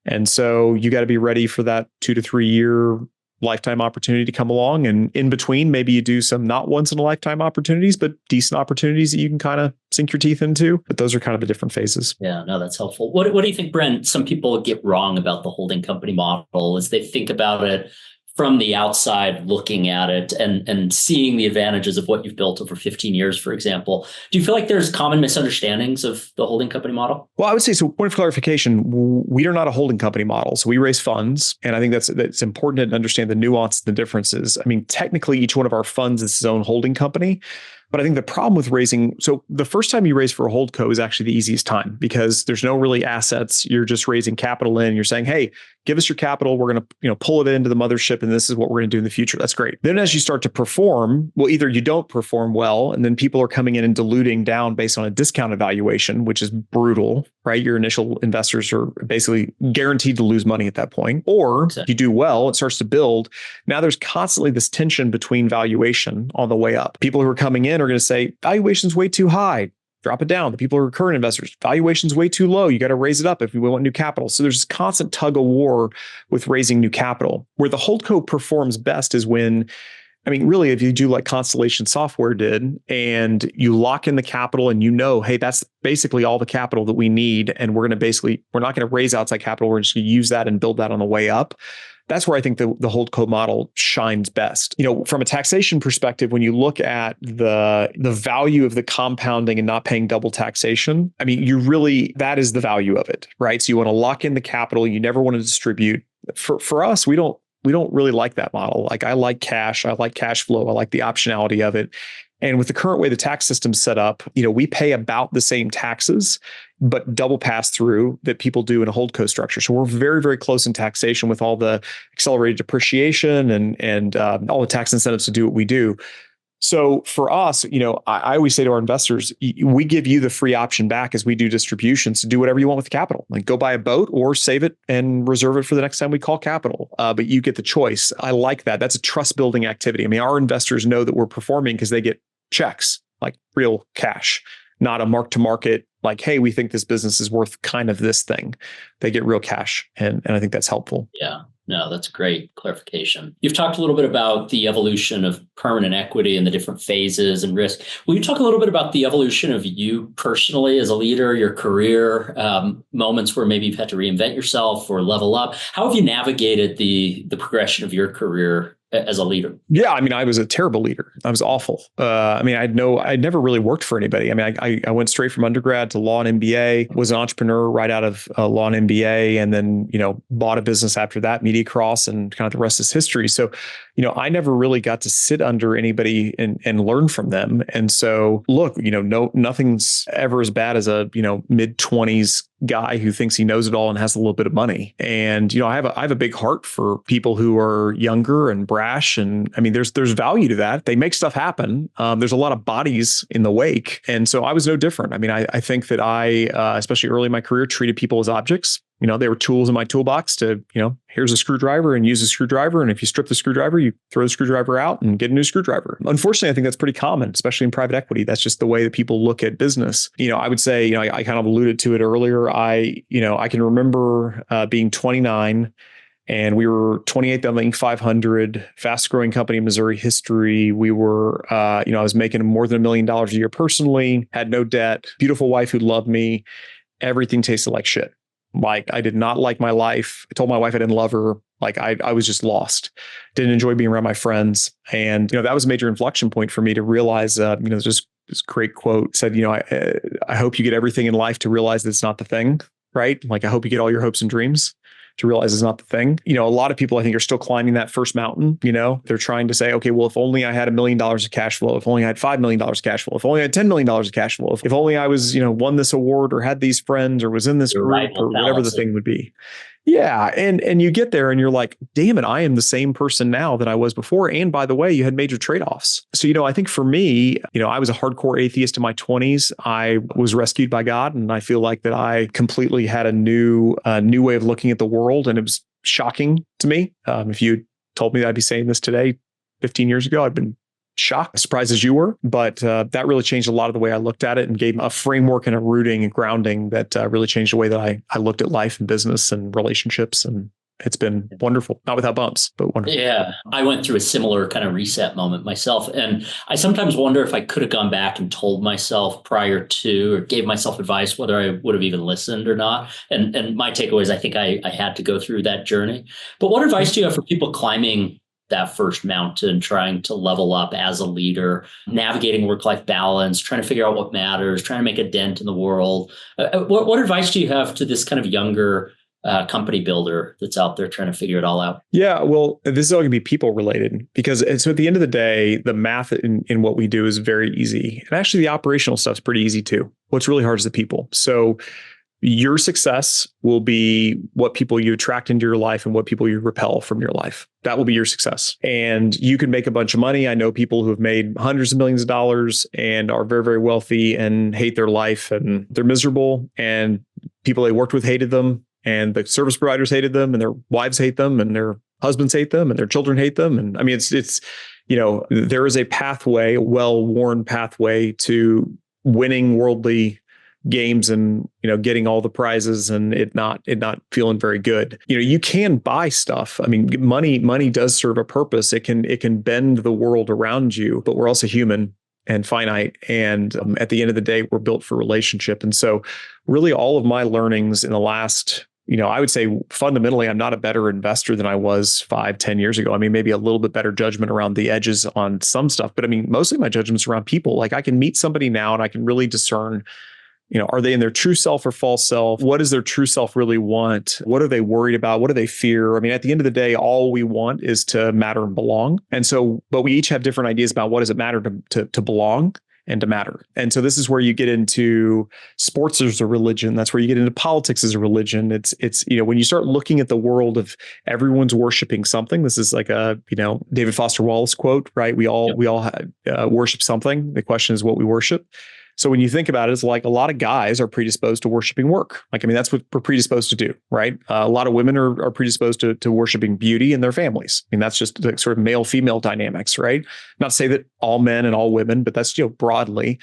And so you got to be ready for that 2 to 3 year lifetime opportunity to come along. And in between, maybe you do some not once in a lifetime opportunities, but decent opportunities that you can kind of sink your teeth into. But those are kind of the different phases. Yeah, no, that's helpful. What do you think, Brent, some people get wrong about the holding company model as they think about it from the outside, looking at it and seeing the advantages of what you've built over 15 years, for example? Do you feel like there's common misunderstandings of the holding company model? Well, I would say, so point of clarification, we are not a holding company model. So we raise funds. And I think that's important to understand the nuance, the differences. I mean, technically, each one of our funds is its own holding company. But I think the problem with raising, so the first time you raise for a holdco is actually the easiest time because there's no really assets. You're just raising capital in. You're saying, hey, give us your capital. We're going to, pull it into the mothership, and this is what we're going to do in the future. That's great. Then as you start to perform, well, either you don't perform well, and then people are coming in and diluting down based on a discounted valuation, which is brutal, right? Your initial investors are basically guaranteed to lose money at that point. Or you do well, it starts to build. Now there's constantly this tension between valuation on the way up. People who are coming in are going to say, valuation's way too high. Drop it down. The people who are current investors, valuation's way too low. You got to raise it up if we want new capital. So there's this constant tug of war with raising new capital. Where the holdco performs best is when, really, if you do like Constellation Software did, and you lock in the capital and hey, that's basically all the capital that we need. And we're not going to raise outside capital. We're just going to use that and build that on the way up. That's where I think the holdco model shines best. From a taxation perspective, when you look at the value of the compounding and not paying double taxation, that is the value of it, right? So you want to lock in the capital. You never want to distribute. For us, we don't really like that model. Like, I like cash. I like cash flow. I like the optionality of it. And with the current way the tax system's set up, we pay about the same taxes, but double pass through that people do in a holdco structure. So we're very, very close in taxation with all the accelerated depreciation and all the tax incentives to do what we do. So for us, I always say to our investors, we give you the free option back as we do distributions to do whatever you want with the capital. Like, go buy a boat or save it and reserve it for the next time we call capital. But you get the choice. I like that. That's a trust building activity. Our investors know that we're performing because they get checks, like real cash, not a mark to market. Like, hey, we think this business is worth kind of this thing. They get real cash. And I think that's helpful. Yeah. No, that's great clarification. You've talked a little bit about the evolution of permanent equity and the different phases and risk. Will you talk a little bit about the evolution of you personally as a leader, your career, moments where maybe you've had to reinvent yourself or level up? How have you navigated the progression of your career as a leader? Yeah, I was a terrible leader. I was awful. I'd never really worked for anybody. I went straight from undergrad to law and MBA, was an entrepreneur right out of law and MBA, and then, bought a business after that, Media Cross, and kind of the rest is history. So, I never really got to sit under anybody and learn from them. And so, look, nothing's ever as bad as a, mid-20s guy who thinks he knows it all and has a little bit of money. And, I have a big heart for people who are younger and brash. And there's value to that. They make stuff happen. There's a lot of bodies in the wake. And so I was no different. I think that I, especially early in my career, treated people as objects. They were tools in my toolbox to, here's a screwdriver and use a screwdriver. And if you strip the screwdriver, you throw the screwdriver out and get a new screwdriver. Unfortunately, I think that's pretty common, especially in private equity. That's just the way that people look at business. I would say, I kind of alluded to it earlier. I can remember being 29 and we were 28th on the Inc. 500, fast growing company in Missouri history. We were, I was making more than $1 million a year personally, had no debt, beautiful wife who loved me. Everything tasted like shit. Like, I did not like my life. I told my wife I didn't love her. Like, I was just lost. Didn't enjoy being around my friends. And, that was a major inflection point for me to realize, just this great quote said, I hope you get everything in life to realize that it's not the thing, right? Like, I hope you get all your hopes and dreams to realize is not the thing. A lot of people I think are still climbing that first mountain. They're trying to say, okay, well, if only I had $1 million of cash flow, if only I had $5 million of cash flow, if only I had $10 million of cash flow, if only I was, won this award or had these friends or was in this Your group rival or whatever the fallacy. thing would be. Yeah. And you get there and you're like, damn it, I am the same person now that I was before. And by the way, you had major trade-offs. So, I think for me, I was a hardcore atheist in my 20s. I was rescued by God. And I feel like that I completely had a new way of looking at the world. And it was shocking to me. If you told me that I'd be saying this today, 15 years ago, I'd been shocked, surprised as you were. But that really changed a lot of the way I looked at it and gave a framework and a rooting and grounding that really changed the way that I looked at life and business and relationships. And it's been wonderful, not without bumps, but wonderful. Yeah, I went through a similar kind of reset moment myself. And I sometimes wonder if I could have gone back and told myself prior to or gave myself advice, whether I would have even listened or not. And my takeaway is I think I had to go through that journey. But what advice do you have for people climbing that first mountain, trying to level up as a leader, navigating work-life balance, trying to figure out what matters, trying to make a dent in the world? What advice do you have to this kind of younger company builder that's out there trying to figure it all out? Yeah, well, this is all going to be people related because so at the end of the day, the math in what we do is very easy. And actually the operational stuff is pretty easy too. What's really hard is the people. So your success will be what people you attract into your life and what people you repel from your life. That will be your success. And you can make a bunch of money. I know people who have made hundreds of millions of dollars and are very, very wealthy and hate their life and they're miserable. And people they worked with hated them and the service providers hated them and their wives hate them and their husbands hate them and their children hate them. And I mean, it's there is a pathway, a well-worn pathway to winning worldly games and getting all the prizes and it not feeling very good. You can buy stuff. I mean, money does serve a purpose. It can bend the world around you, but we're also human and finite. And at the end of the day, we're built for relationship. And so really all of my learnings in the last, I would say fundamentally, I'm not a better investor than I was 5-10 years ago. I mean, maybe a little bit better judgment around the edges on some stuff, but I mean, mostly my judgment's around people. Like I can meet somebody now and I can really discern, are they in their true self or false self? What does their true self really want? What are they worried about? What do they fear? I mean, at the end of the day, all we want is to matter and belong. And so, but we each have different ideas about what does it matter to belong and to matter. And so this is where you get into sports as a religion. That's where you get into politics as a religion. It's when you start looking at the world of everyone's worshiping something. This is like a David Foster Wallace quote, right? We all worship something. The question is what we worship. So when you think about it, it's like a lot of guys are predisposed to worshiping work. Like, I mean, that's what we're predisposed to do, right? A lot of women are predisposed to worshiping beauty in their families. I mean, that's just the sort of male-female dynamics, right? Not to say that all men and all women, but that's, broadly.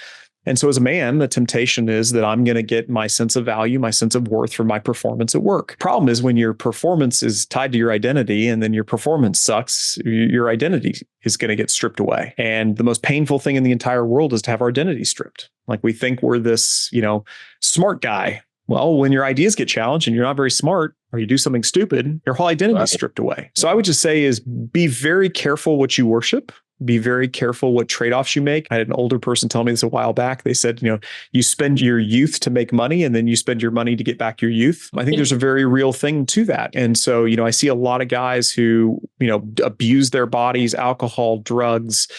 And so as a man, the temptation is that I'm going to get my sense of value, my sense of worth from my performance at work. Problem is when your performance is tied to your identity and then your performance sucks, your identity is going to get stripped away. And the most painful thing in the entire world is to have our identity stripped. Like we think we're this, smart guy. Well, when your ideas get challenged and you're not very smart or you do something stupid, your whole identity is stripped away. So I would just say is be very careful what you worship. Be very careful what trade-offs you make. I had an older person tell me this a while back. They said, you spend your youth to make money and then you spend your money to get back your youth. I think there's a very real thing to that. And so, I see a lot of guys who, abuse their bodies, alcohol, drugs,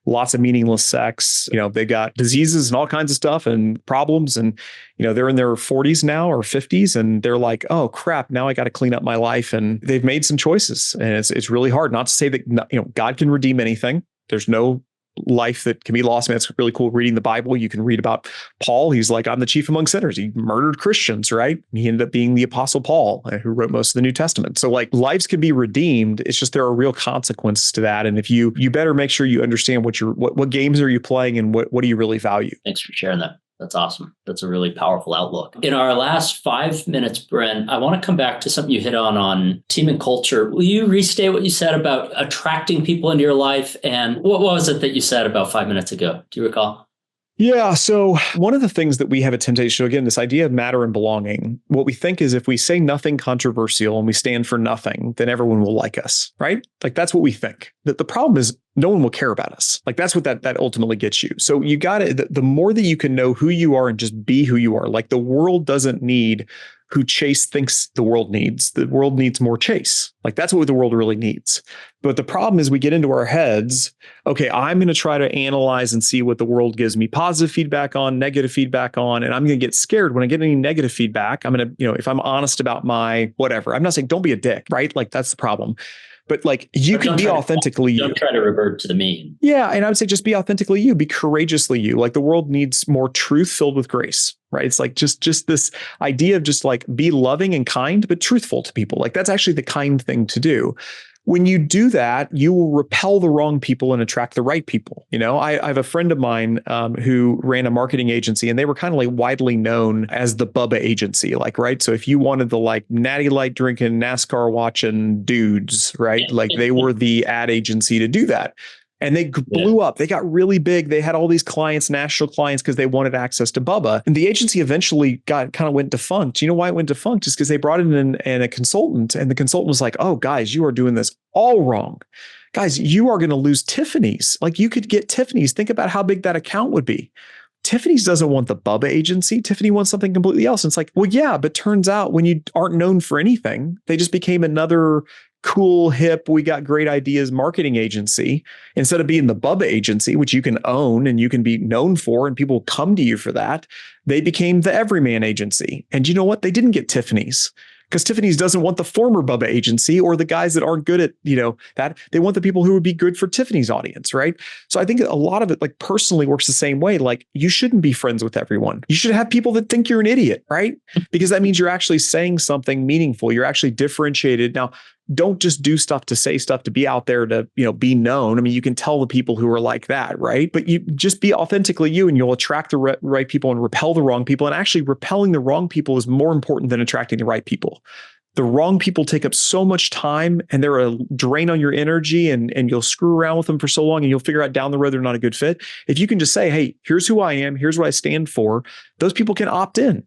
lots of meaningless sex. They got diseases and all kinds of stuff and problems. And, they're in their 40s now or 50s and they're like, oh crap, now I got to clean up my life. And they've made some choices and it's really hard. Not to say that, God can redeem anything. There's no life that can be lost. I mean, it's really cool reading the Bible. You can read about Paul. He's like, I'm the chief among sinners. He murdered Christians, right? He ended up being the Apostle Paul, who wrote most of the New Testament. So like lives can be redeemed. It's just there are real consequences to that. And if you better make sure you understand what games are you playing and what do you really value. Thanks for sharing that. That's awesome. That's a really powerful outlook. In our last 5 minutes, Brent, I want to come back to something you hit on team and culture. Will you restate what you said about attracting people into your life? And what was it that you said about 5 minutes ago? Do you recall? Yeah. So one of the things that we have a temptation, again, this idea of matter and belonging, what we think is if we say nothing controversial and we stand for nothing, then everyone will like us, right? Like that's what we think. That the problem is no one will care about us. Like that's what that ultimately gets you. So you got to, the more that you can know who you are and just be who you are, like the world doesn't need who Chase thinks the world needs. The world needs more Chase. Like that's what the world really needs. But the problem is we get into our heads, okay, I'm going to try to analyze and see what the world gives me positive feedback on, negative feedback on, and I'm going to get scared when I get any negative feedback. I'm going to, if I'm honest about my whatever, I'm not saying don't be a dick, right? Like that's the problem. But like you can be authentically you. Don't try to revert to the mean. Yeah. And I would say just be authentically you, be courageously you. Like the world needs more truth filled with grace, right? It's like just this idea of just like be loving and kind, but truthful to people. Like that's actually the kind thing to do. When you do that, you will repel the wrong people and attract the right people. I have a friend of mine who ran a marketing agency, and they were kind of like widely known as the Bubba agency, like, right? So if you wanted the like natty light drinking, NASCAR watching dudes, right? Like they were the ad agency to do that. And they blew up. They got really big. They had all these clients, national clients, because they wanted access to Bubba. And the agency eventually went defunct. You know why it went defunct? Just because they brought in a consultant, and the consultant was like, oh, guys, you are doing this all wrong. Guys, you are going to lose Tiffany's. Like you could get Tiffany's. Think about how big that account would be. Tiffany's doesn't want the Bubba agency. Tiffany wants something completely else. And it's like, well, yeah, but turns out when you aren't known for anything, they just became another cool, hip, we got great ideas marketing agency instead of being the Bubba agency, which you can own and you can be known for, and people come to you for that. They became the everyman agency. And you know what? They didn't get Tiffany's, because Tiffany's doesn't want the former Bubba agency or the guys that aren't good at, that. They want the people who would be good for Tiffany's audience, right? So I think a lot of it, like personally, works the same way. Like you shouldn't be friends with everyone. You should have people that think you're an idiot, right? Because that means you're actually saying something meaningful. You're actually differentiated. Now, don't just do stuff to say stuff to be out there to, be known. I mean, you can tell the people who are like that, right? But you just be authentically you, and you'll attract the right people and repel the wrong people. And actually repelling the wrong people is more important than attracting the right people. The wrong people take up so much time, and they're a drain on your energy, and you'll screw around with them for so long, and you'll figure out down the road they're not a good fit. If you can just say, hey, here's who I am, here's what I stand for, those people can opt in.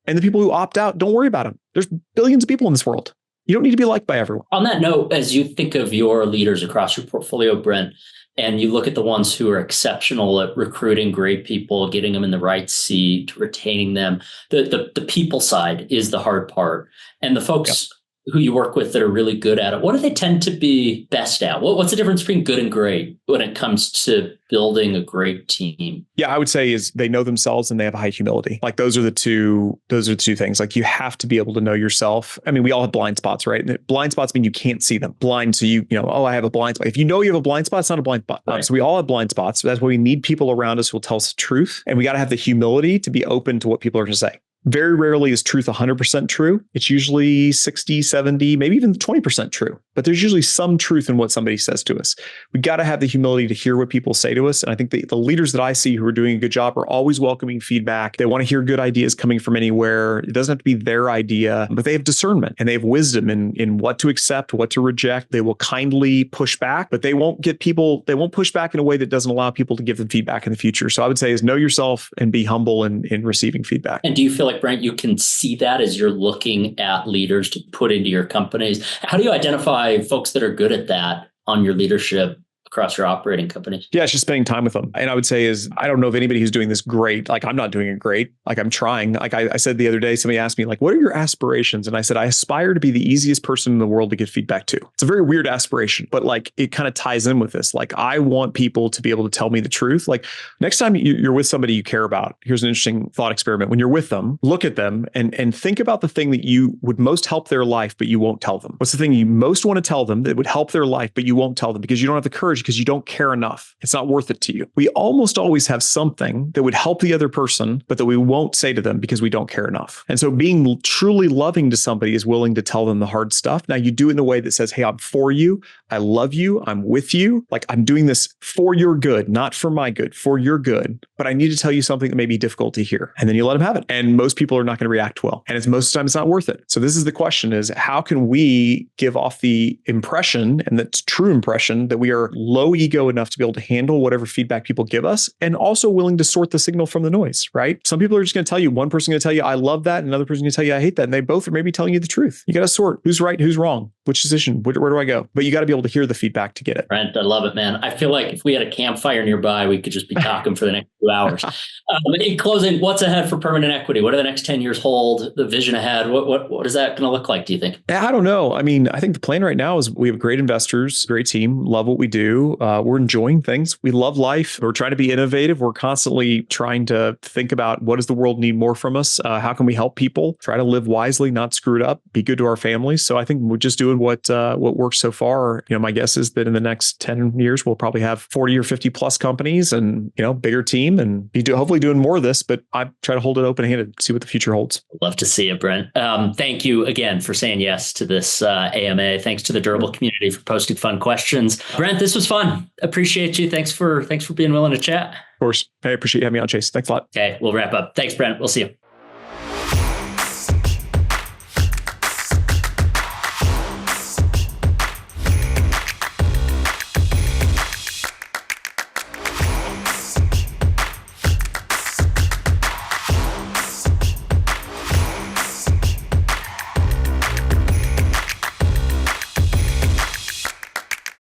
And the people who opt out, don't worry about them. There's billions of people in this world. You don't need to be liked by everyone. On that note, as you think of your leaders across your portfolio, Brent, and you look at the ones who are exceptional at recruiting great people, getting them in the right seat, retaining them, the people side is the hard part. And the folks who you work with that are really good at it, what do they tend to be best at? What's the difference between good and great when it comes to building a great team? Yeah, I would say is they know themselves and they have a high humility. Like those are the two things. Like you have to be able to know yourself. I mean, we all have blind spots, right? And blind spots mean you can't see them. Blind, so oh, I have a blind spot. If you know you have a blind spot, it's not a blind spot. Right. So we all have blind spots. So that's why we need people around us who will tell us the truth. And we got to have the humility to be open to what people are going to say. Very rarely is truth 100% true. It's usually 60, 70, maybe even 20% true. But there's usually some truth in what somebody says to us. We got to have the humility to hear what people say to us. And I think the leaders that I see who are doing a good job are always welcoming feedback. They want to hear good ideas coming from anywhere. It doesn't have to be their idea, but they have discernment and they have wisdom in what to accept, what to reject. They will kindly push back, but they won't push back in a way that doesn't allow people to give them feedback in the future. So I would say is know yourself and be humble in receiving feedback. And do you feel like, Brent, you can see that as you're looking at leaders to put into your companies? How do you identify folks that are good at that on your leadership across your operating companies? Yeah, it's just spending time with them. And I would say is, I don't know of anybody who's doing this great. Like I'm not doing it great. Like I'm trying. Like I said the other day, somebody asked me like, what are your aspirations? And I said, I aspire to be the easiest person in the world to give feedback to. It's a very weird aspiration, but like it kind of ties in with this. Like I want people to be able to tell me the truth. Like next time you're with somebody you care about, here's an interesting thought experiment. When you're with them, look at them and think about the thing that you would most help their life, but you won't tell them. What's the thing you most want to tell them that would help their life, but you won't tell them because you don't have the courage, because you don't care enough. It's not worth it to you. We almost always have something that would help the other person, but that we won't say to them because we don't care enough. And so being truly loving to somebody is willing to tell them the hard stuff. Now you do it in a way that says, hey, I'm for you. I love you. I'm with you. Like I'm doing this for your good, not for my good, for your good. But I need to tell you something that may be difficult to hear. And then you let them have it. And most people are not going to react well. And most of the time it's not worth it. So this is the question is, how can we give off the impression, and that's true impression, that we are low ego enough to be able to handle whatever feedback people give us, and also willing to sort the signal from the noise, right? Some people are just going to tell you, one person going to tell you, I love that. And another person going to tell you, I hate that. And they both are maybe telling you the truth. You got to sort who's right, who's wrong, which decision, where do I go? But you got to be able to hear the feedback to get it. Brent, I love it, man. I feel like if we had a campfire nearby, we could just be talking for the next 2 hours. In closing, what's ahead for permanent equity? What do the next 10 years hold? The vision ahead? What is that going to look like, do you think? I don't know. I mean, I think the plan right now is we have great investors, great team, love what we do. We're enjoying things. We love life. We're trying to be innovative. We're constantly trying to think about what does the world need more from us? How can we help people? Try to live wisely, not screw it up, be good to our families. So I think we're just doing what works so far. My guess is that in the next 10 years, we'll probably have 40 or 50 plus companies and, bigger team and be hopefully doing more of this, but I try to hold it open-handed, see what the future holds. Love to see it, Brent. Thank you again for saying yes to this AMA. Thanks to the Durable community for posting fun questions. Brent, this was fun. Appreciate you. Thanks for being willing to chat. Of course. I appreciate you having me on, Chase. Thanks a lot. Okay, we'll wrap up. Thanks, Brent. We'll see you.